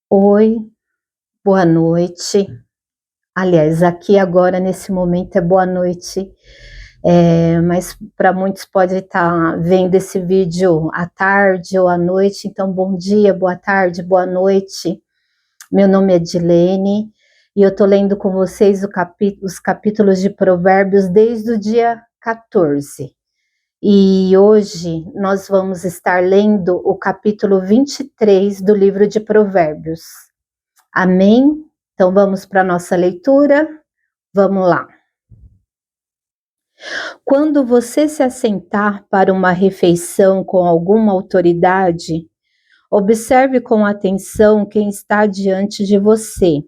Oi, boa noite. Aliás, aqui agora nesse momento é boa noite, mas para muitos pode estar vendo esse vídeo à tarde ou à noite, então bom dia, boa tarde, boa noite. Meu nome é Edilene e eu estou lendo com vocês os capítulos de Provérbios desde o dia 14. E hoje nós vamos estar lendo o capítulo 23 do livro de Provérbios. Amém? Então vamos para a nossa leitura. Vamos lá. Quando você se assentar para uma refeição com alguma autoridade, observe com atenção quem está diante de você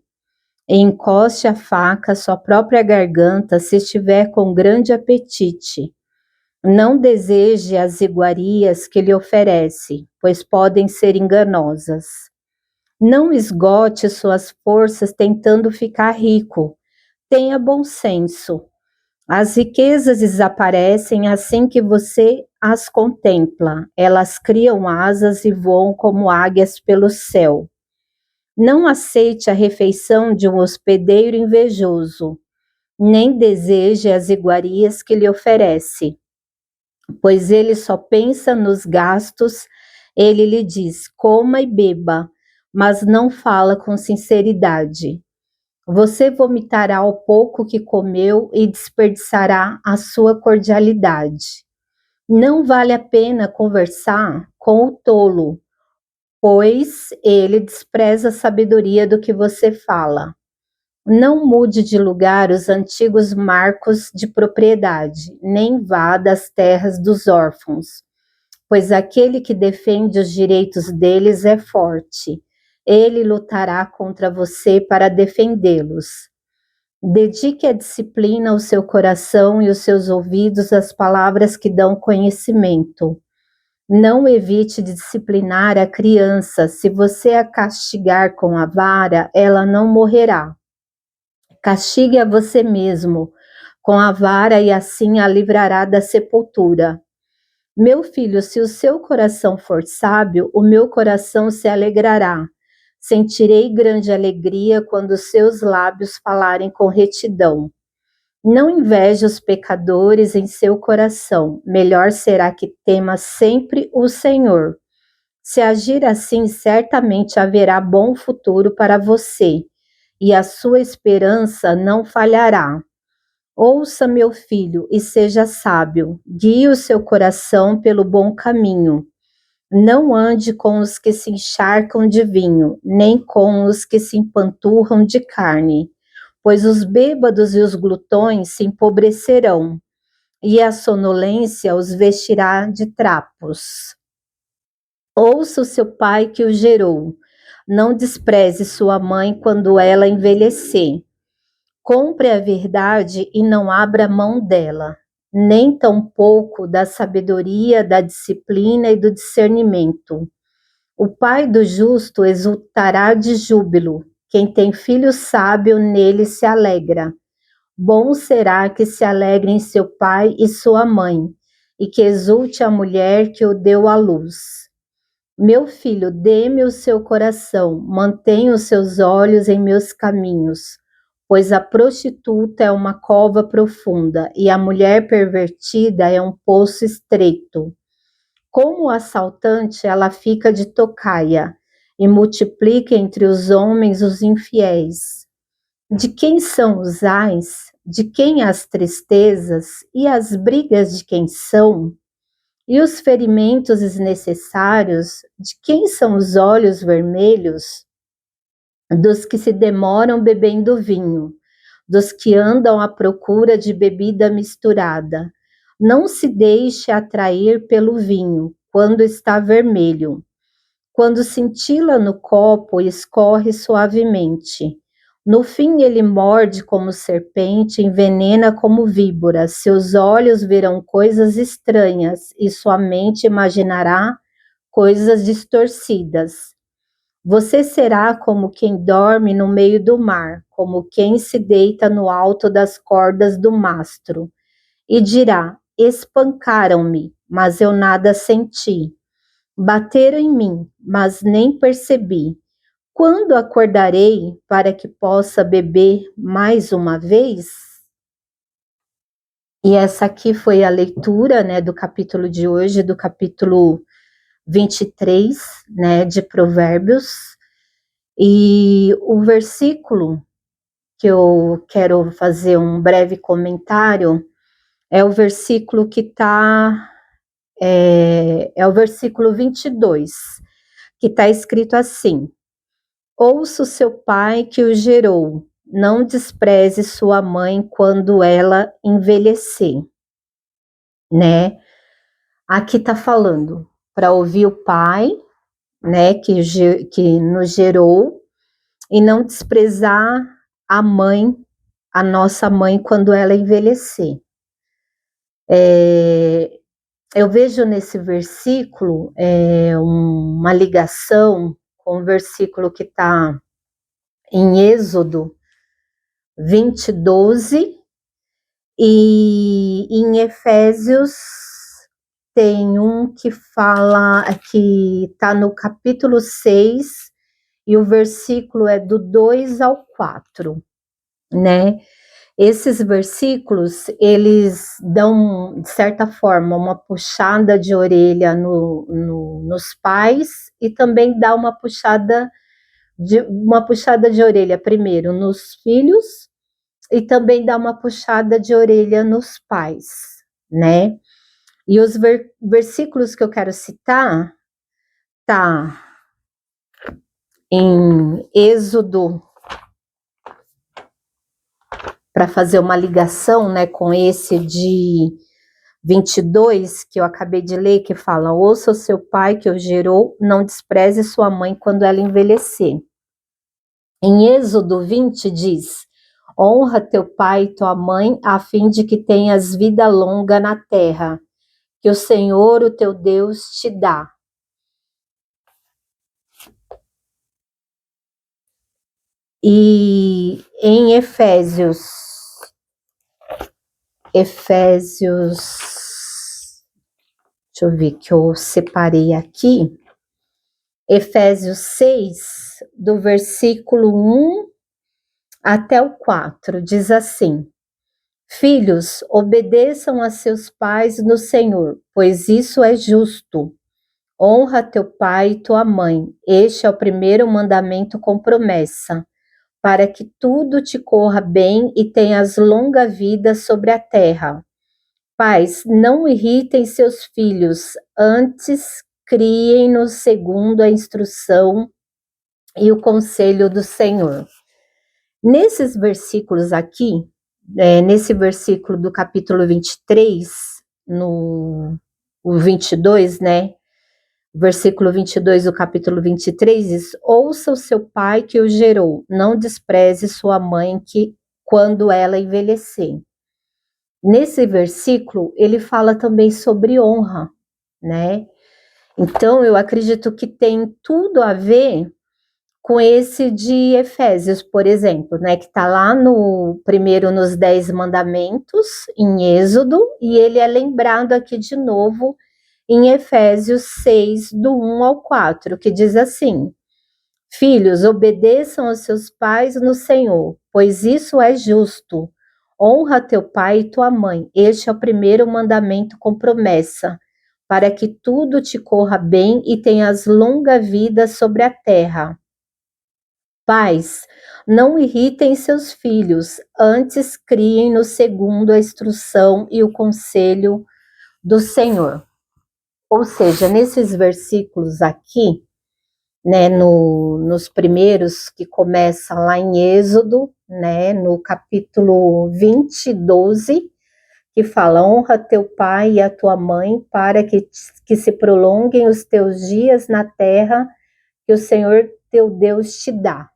e encoste a faca à sua própria garganta se estiver com grande apetite. Não deseje as iguarias que lhe oferece, pois podem ser enganosas. Não esgote suas forças tentando ficar rico. Tenha bom senso. As riquezas desaparecem assim que você as contempla. Elas criam asas e voam como águias pelo céu. Não aceite a refeição de um hospedeiro invejoso, nem deseje as iguarias que lhe oferece, pois ele só pensa nos gastos. Ele lhe diz: coma e beba, mas não fala com sinceridade. Você vomitará o pouco que comeu e desperdiçará a sua cordialidade. Não vale a pena conversar com o tolo, pois ele despreza a sabedoria do que você fala. Não mude de lugar os antigos marcos de propriedade, nem vá das terras dos órfãos, pois aquele que defende os direitos deles é forte. Ele lutará contra você para defendê-los. Dedique a disciplina ao seu coração e os seus ouvidos às palavras que dão conhecimento. Não evite de disciplinar a criança. Se você a castigar com a vara, ela não morrerá. Castigue a você mesmo com a vara e assim a livrará da sepultura. Meu filho, se o seu coração for sábio, o meu coração se alegrará. Sentirei grande alegria quando seus lábios falarem com retidão. Não inveje os pecadores em seu coração. Melhor será que tema sempre o Senhor. Se agir assim, certamente haverá bom futuro para você, e a sua esperança não falhará. Ouça, meu filho, e seja sábio. Guie o seu coração pelo bom caminho. Não ande com os que se encharcam de vinho, nem com os que se empanturram de carne, pois os bêbados e os glutões se empobrecerão, e a sonolência os vestirá de trapos. Ouça o seu pai que o gerou. Não despreze sua mãe quando ela envelhecer. Compre a verdade e não abra mão dela, nem tampouco da sabedoria, da disciplina e do discernimento. O pai do justo exultará de júbilo. Quem tem filho sábio nele se alegra. Bom será que se alegrem seu pai e sua mãe, e que exulte a mulher que o deu à luz. Meu filho, dê-me o seu coração, mantenha os seus olhos em meus caminhos, pois a prostituta é uma cova profunda e a mulher pervertida é um poço estreito. Como o assaltante, ela fica de tocaia e multiplica entre os homens os infiéis. De quem são os ais? De quem as tristezas e as brigas de quem são? E os ferimentos desnecessários, de quem são os olhos vermelhos? Dos que se demoram bebendo vinho, dos que andam à procura de bebida misturada. Não se deixe atrair pelo vinho, quando está vermelho. Quando cintila no copo, escorre suavemente. No fim, ele morde como serpente, envenena como víbora. Seus olhos verão coisas estranhas e sua mente imaginará coisas distorcidas. Você será como quem dorme no meio do mar, como quem se deita no alto das cordas do mastro, e dirá: espancaram-me, mas eu nada senti. Bateram em mim, mas nem percebi. quando acordarei para que possa beber mais uma vez? E essa aqui foi a leitura, né, do capítulo de hoje, do capítulo 23, né, de Provérbios. E o versículo que eu quero fazer um breve comentário é o versículo que está, é o versículo 22, que está escrito assim: ouça o seu pai que o gerou, não despreze sua mãe quando ela envelhecer, né? Aqui está falando para ouvir o pai, né, que nos gerou, e não desprezar a mãe, a nossa mãe, quando ela envelhecer. Eu vejo nesse versículo uma ligação com o versículo que está em Êxodo 20, 12, e em Efésios tem um que fala, que está no capítulo 6, e o versículo é do 2 ao 4, né? Esses versículos, eles dão, de certa forma, uma puxada de orelha nos pais, e também dá uma puxada de orelha, primeiro, nos filhos, e também dá uma puxada de orelha nos pais, né? E os versículos que eu quero citar, tá em Êxodo, para fazer uma ligação, né, com esse de 22, que eu acabei de ler, que fala: ouça o seu pai que o gerou, não despreze sua mãe quando ela envelhecer. Em Êxodo 20 diz: honra teu pai e tua mãe, a fim de que tenhas vida longa na terra, que o Senhor, o teu Deus, te dá. E em Efésios, deixa eu ver que eu separei aqui, Efésios 6, do versículo 1 até o 4, diz assim: filhos, obedeçam a seus pais no Senhor, pois isso é justo. Honra teu pai e tua mãe, este é o primeiro mandamento com promessa, para que tudo te corra bem e tenhas longa vida sobre a terra. Pais, não irritem seus filhos, antes criem-nos segundo a instrução e o conselho do Senhor. Nesses versículos aqui, nesse versículo do capítulo 23, o 22, né? Versículo 22 do capítulo 23 diz: ouça o seu pai que o gerou, não despreze sua mãe que quando ela envelhecer. Nesse versículo, ele fala também sobre honra, né? Então, eu acredito que tem tudo a ver com esse de Efésios, por exemplo, né? Que está lá primeiro nos 10 mandamentos, em Êxodo, e ele é lembrado aqui de novo em Efésios 6, do 1 ao 4, que diz assim: filhos, obedeçam aos seus pais no Senhor, pois isso é justo. Honra teu pai e tua mãe. Este é o primeiro mandamento com promessa, para que tudo te corra bem e tenhas longa vida sobre a terra. Pais, não irritem seus filhos, antes criem-no segundo a instrução e o conselho do Senhor. Ou seja, nesses versículos aqui, né, nos primeiros, que começa lá em Êxodo, né, no capítulo 20, 12, que fala: honra teu pai e a tua mãe, para que se prolonguem os teus dias na terra que o Senhor teu Deus te dá.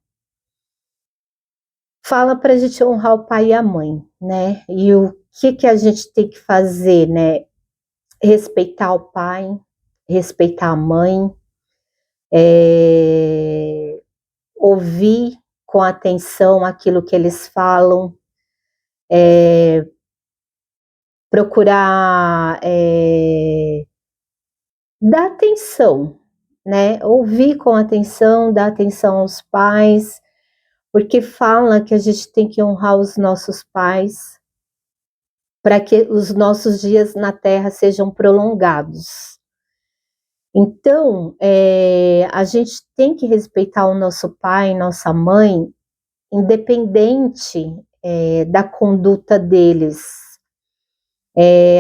Fala para a gente honrar o pai e a mãe, né? E o que a gente tem que fazer, né? Respeitar o pai, respeitar a mãe, ouvir com atenção aquilo que eles falam, procurar dar atenção, né? Ouvir com atenção, dar atenção aos pais, porque fala que a gente tem que honrar os nossos pais para que os nossos dias na Terra sejam prolongados. Então, a gente tem que respeitar o nosso pai, nossa mãe, independente da conduta deles.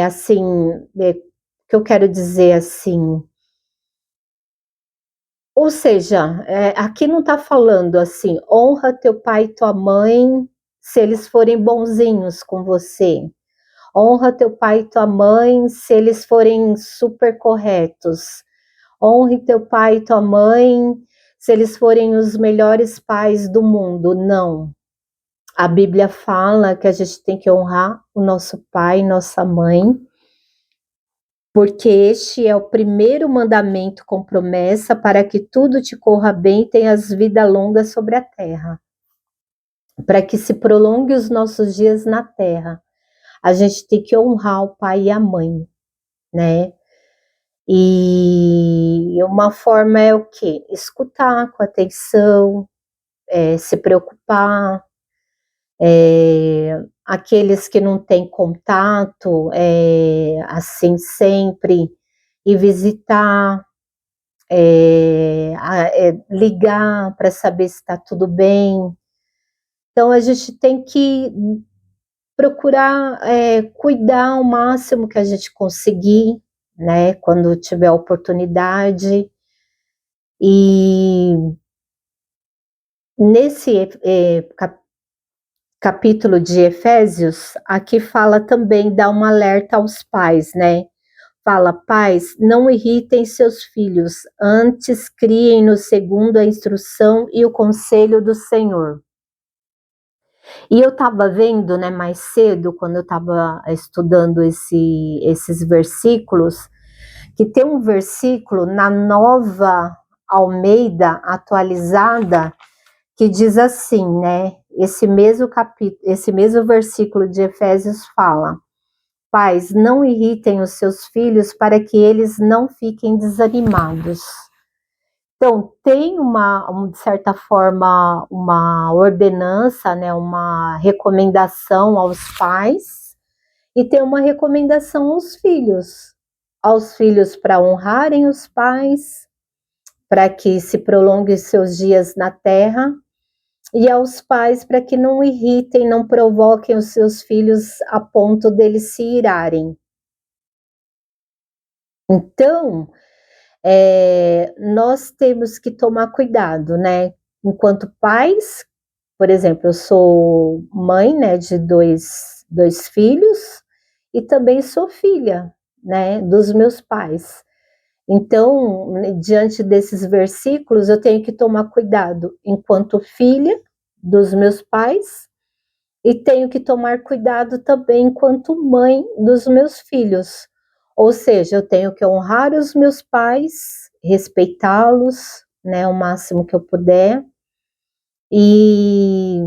Assim, que eu quero dizer assim, ou seja, aqui não está falando assim, honra teu pai e tua mãe se eles forem bonzinhos com você. Honra teu pai e tua mãe se eles forem super corretos. Honre teu pai e tua mãe se eles forem os melhores pais do mundo. Não. A Bíblia fala que a gente tem que honrar o nosso pai e nossa mãe, porque este é o primeiro mandamento com promessa para que tudo te corra bem e tenhas vida longa sobre a terra. Para que se prolongue os nossos dias na terra, a gente tem que honrar o pai e a mãe, né? E uma forma é o quê? Escutar com atenção, se preocupar, aqueles que não têm contato, assim, sempre, e visitar, ligar para saber se está tudo bem. Então, a gente tem que procurar cuidar o máximo que a gente conseguir, né, quando tiver oportunidade. E nesse capítulo de Efésios, aqui fala também, dá um alerta aos pais, né? Fala, pais, não irritem seus filhos, antes criem-nos segundo a instrução e o conselho do Senhor. E eu estava vendo, né, mais cedo, quando eu estava estudando esses versículos, que tem um versículo na Nova Almeida atualizada que diz assim, né? Esse mesmo versículo de Efésios fala: pais, não irritem os seus filhos para que eles não fiquem desanimados. Então, tem de certa forma, uma ordenança, né, uma recomendação aos pais, e tem uma recomendação aos filhos para honrarem os pais, para que se prolonguem seus dias na terra, e aos pais para que não irritem, não provoquem os seus filhos a ponto deles se irarem. Então, nós temos que tomar cuidado, né? Enquanto pais, por exemplo, eu sou mãe, né, de dois filhos e também sou filha, né, dos meus pais. Então, diante desses versículos, eu tenho que tomar cuidado enquanto filha dos meus pais e tenho que tomar cuidado também enquanto mãe dos meus filhos. Ou seja, eu tenho que honrar os meus pais, respeitá-los, né, o máximo que eu puder, e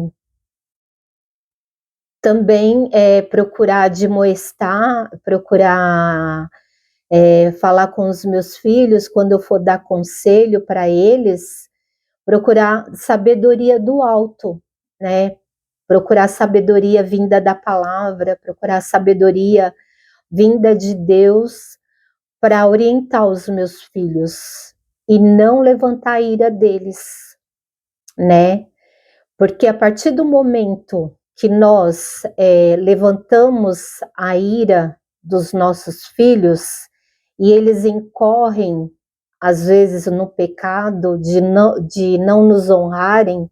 também procurar admoestar, procurar falar com os meus filhos quando eu for dar conselho para eles, procurar sabedoria do alto, né? Procurar sabedoria vinda da palavra, procurar sabedoria vinda de Deus para orientar os meus filhos e não levantar a ira deles, né? Porque a partir do momento que nós levantamos a ira dos nossos filhos e eles incorrem, às vezes, no pecado de não nos honrarem,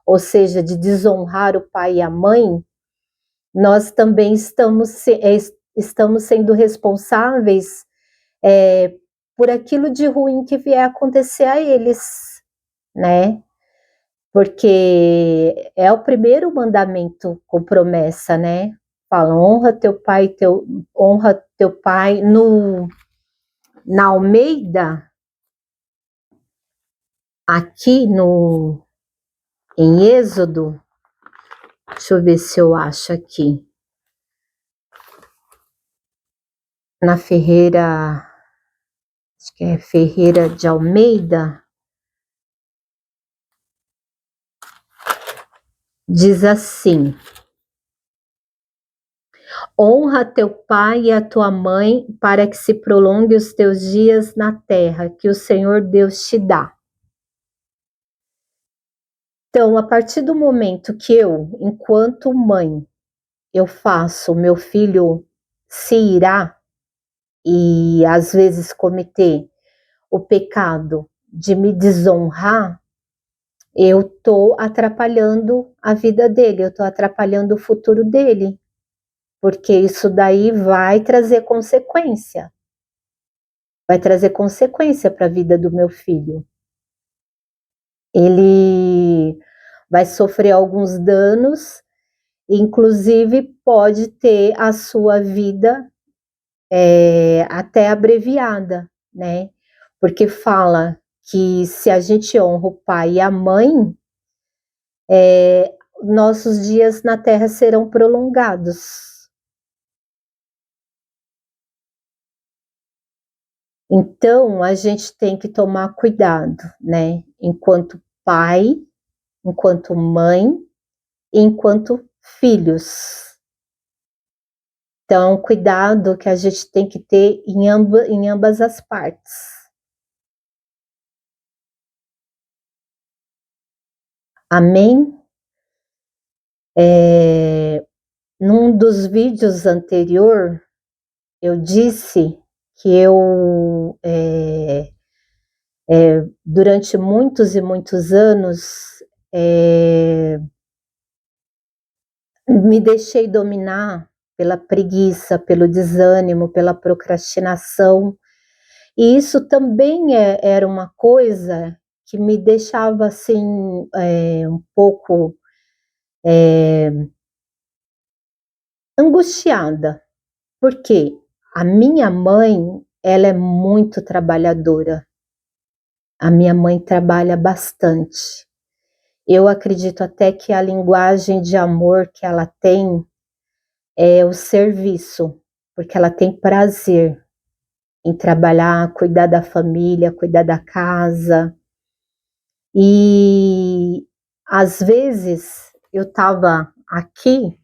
ou seja, de desonrar o pai e a mãe, nós também estamos sendo responsáveis por aquilo de ruim que vier acontecer a eles, né? Porque é o primeiro mandamento com promessa, né? Fala, honra teu pai na Almeida, aqui em Êxodo, deixa eu ver se eu acho aqui, na Ferreira, acho que é Ferreira de Almeida, diz assim: honra teu pai e a tua mãe para que se prolongue os teus dias na terra que o Senhor Deus te dá. Então, a partir do momento que eu, enquanto mãe, eu faço meu filho se irar e às vezes cometer o pecado de me desonrar, eu estou atrapalhando a vida dele, eu estou atrapalhando o futuro dele, porque isso daí vai trazer consequência para a vida do meu filho. Ele vai sofrer alguns danos, inclusive pode ter a sua vida até abreviada, né? Porque fala que se a gente honra o pai e a mãe, nossos dias na terra serão prolongados. Então, a gente tem que tomar cuidado, né? Enquanto pai, enquanto mãe, enquanto filhos. Então, cuidado que a gente tem que ter em ambas as partes. Amém? Num dos vídeos anterior, eu disse que eu, durante muitos e muitos anos, me deixei dominar pela preguiça, pelo desânimo, pela procrastinação, e isso também era uma coisa que me deixava assim, um pouco angustiada, porque a minha mãe, ela é muito trabalhadora, a minha mãe trabalha bastante. Eu acredito até que a linguagem de amor que ela tem é o serviço, porque ela tem prazer em trabalhar, cuidar da família, cuidar da casa. E às vezes eu estava aqui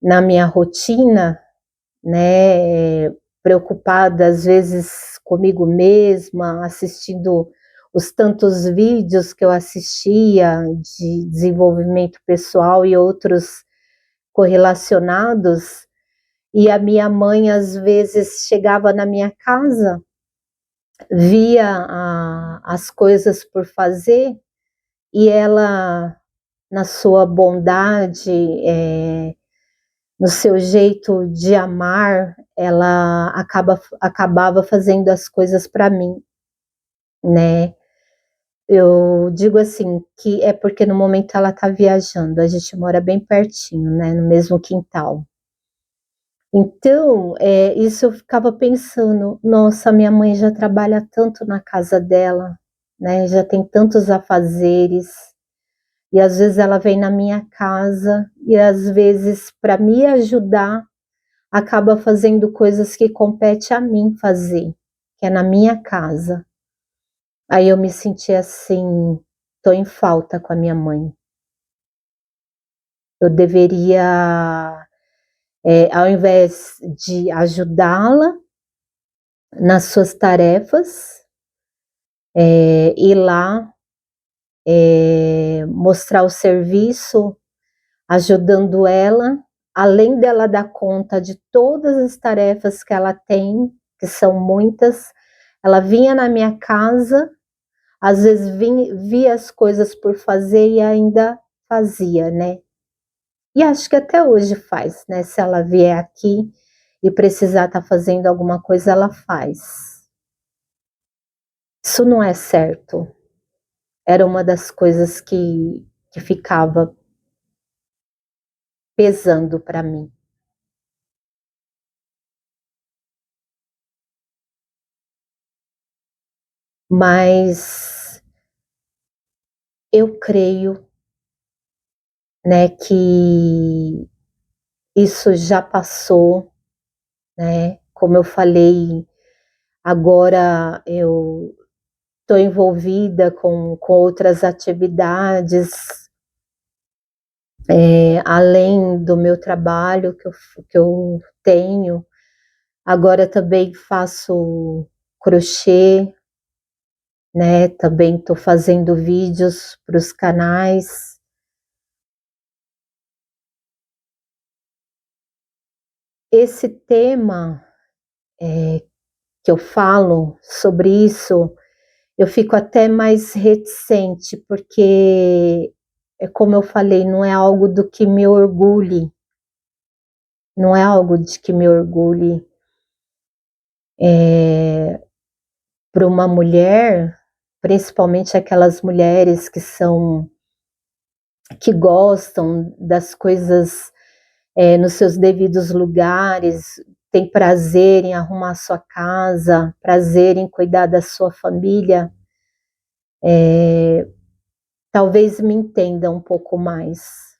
na minha rotina, né, preocupada às vezes comigo mesma, assistindo os tantos vídeos que eu assistia de desenvolvimento pessoal e outros correlacionados, e a minha mãe às vezes chegava na minha casa, via as coisas por fazer, e ela, na sua bondade, no seu jeito de amar, ela acabava fazendo as coisas para mim, né? Eu digo assim, que é porque no momento ela tá viajando, a gente mora bem pertinho, né, no mesmo quintal. Então, isso eu ficava pensando, nossa, minha mãe já trabalha tanto na casa dela, né, já tem tantos afazeres, e às vezes ela vem na minha casa, e às vezes para me ajudar, acaba fazendo coisas que compete a mim fazer, que é na minha casa. Aí eu me senti assim, tô em falta com a minha mãe. Eu deveria, ao invés de ajudá-la nas suas tarefas, ir lá, mostrar o serviço, ajudando ela, além dela dar conta de todas as tarefas que ela tem, que são muitas, ela vinha na minha casa, às vezes via as coisas por fazer e ainda fazia, né? E acho que até hoje faz, né? Se ela vier aqui e precisar estar fazendo alguma coisa, ela faz. Isso não é certo. Era uma das coisas que ficava pesando para mim. Mas eu creio, né, que isso já passou, né? Como eu falei, Agora eu estou envolvida com outras atividades, além do meu trabalho que eu tenho. Agora também faço crochê, né? Também estou fazendo vídeos para os canais. Esse tema que eu falo sobre isso, eu fico até mais reticente, porque, como eu falei, não é algo do que me orgulhe, não é algo de que me orgulhe. Para uma mulher, principalmente aquelas mulheres que gostam das coisas nos seus devidos lugares, tem prazer em arrumar sua casa, prazer em cuidar da sua família, talvez me entenda um pouco mais.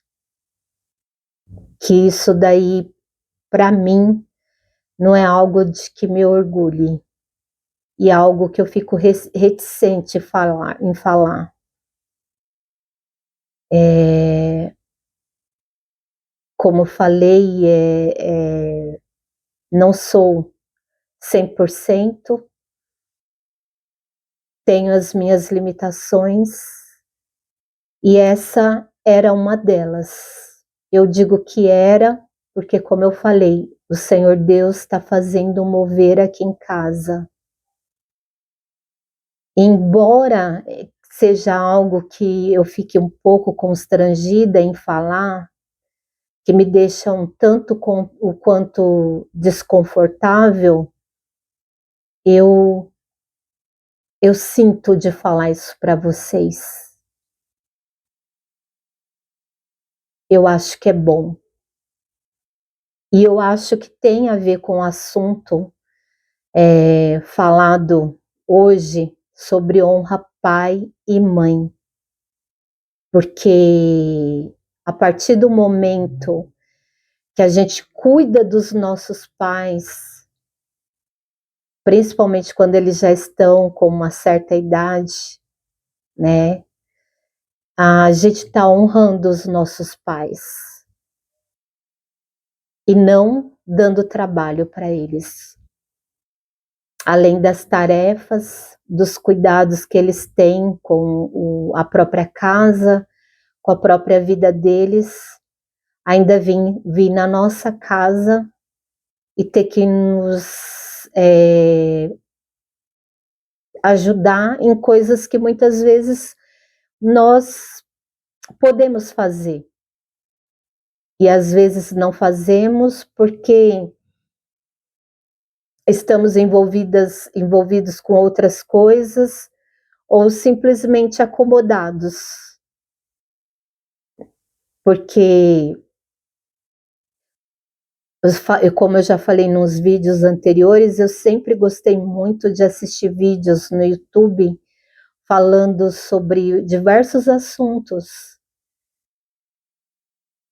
Que isso daí, para mim, não é algo de que me orgulhe, e é algo que eu fico reticente em falar. Como falei, não sou 100%, tenho as minhas limitações, e essa era uma delas. Eu digo que era, porque, como eu falei, o Senhor Deus está fazendo um mover aqui em casa. Embora seja algo que eu fique um pouco constrangida em falar, que me deixa um tanto o quanto desconfortável, eu sinto de falar isso para vocês. Eu acho que é bom. E eu acho que tem a ver com o assunto falado hoje sobre honra pai e mãe. Porque a partir do momento que a gente cuida dos nossos pais, principalmente quando eles já estão com uma certa idade, né? A gente está honrando os nossos pais e não dando trabalho para eles. Além das tarefas, dos cuidados que eles têm com a própria casa, com a própria vida deles, ainda vir na nossa casa e ter que nos ajudar em coisas que muitas vezes nós podemos fazer. E às vezes não fazemos porque estamos envolvidos com outras coisas, ou simplesmente acomodados. Porque, como eu já falei nos vídeos anteriores, eu sempre gostei muito de assistir vídeos no YouTube falando sobre diversos assuntos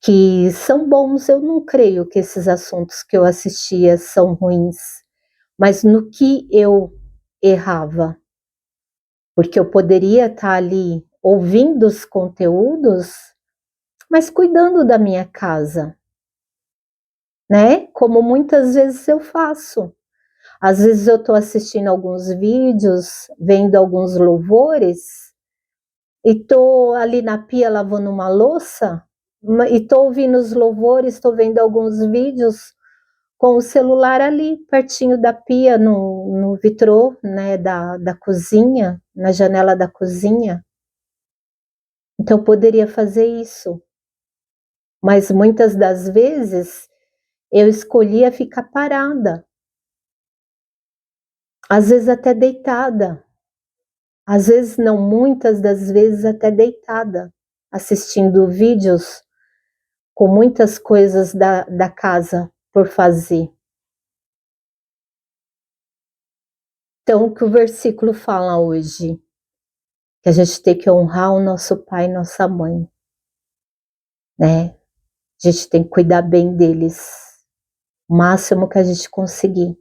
que são bons. Eu não creio que esses assuntos que eu assistia são ruins, mas no que eu errava, porque eu poderia estar ali ouvindo os conteúdos, mas cuidando da minha casa, né? Como muitas vezes eu faço. Às vezes eu estou assistindo alguns vídeos, vendo alguns louvores, e estou ali na pia lavando uma louça, e estou ouvindo os louvores, estou vendo alguns vídeos com o celular ali, pertinho da pia, no vitrô, né, da cozinha, na janela da cozinha. Então eu poderia fazer isso, mas muitas das vezes eu escolhia ficar parada, às vezes até deitada, às vezes não, muitas das vezes até deitada, assistindo vídeos com muitas coisas da casa por fazer. Então, o que o versículo fala hoje? Que a gente tem que honrar o nosso pai e nossa mãe, né? A gente tem que cuidar bem deles, o máximo que a gente conseguir.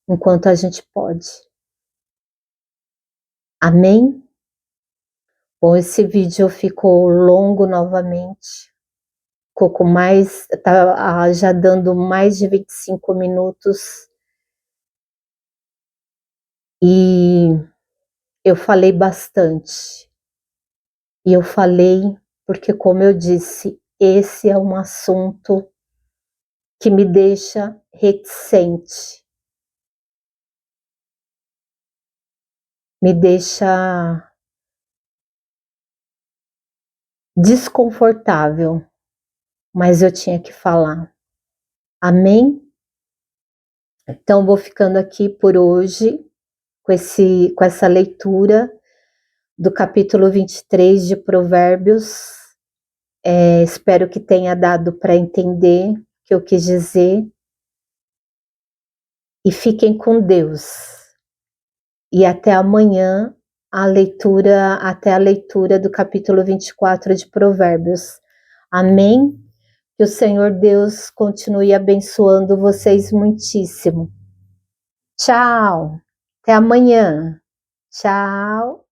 enquanto a gente pode. Amém? Bom, esse vídeo ficou longo novamente. Ficou com mais, tá já dando mais de 25 minutos. E eu falei bastante. E eu falei porque, como eu disse, esse é um assunto que me deixa reticente. Me deixa desconfortável, mas eu tinha que falar. Amém? Então vou ficando aqui por hoje com essa leitura do capítulo 23 de Provérbios. Espero que tenha dado para entender o que eu quis dizer. E fiquem com Deus. E até amanhã, até a leitura do capítulo 24 de Provérbios. Amém? Que o Senhor Deus continue abençoando vocês muitíssimo. Tchau. Até amanhã. Tchau.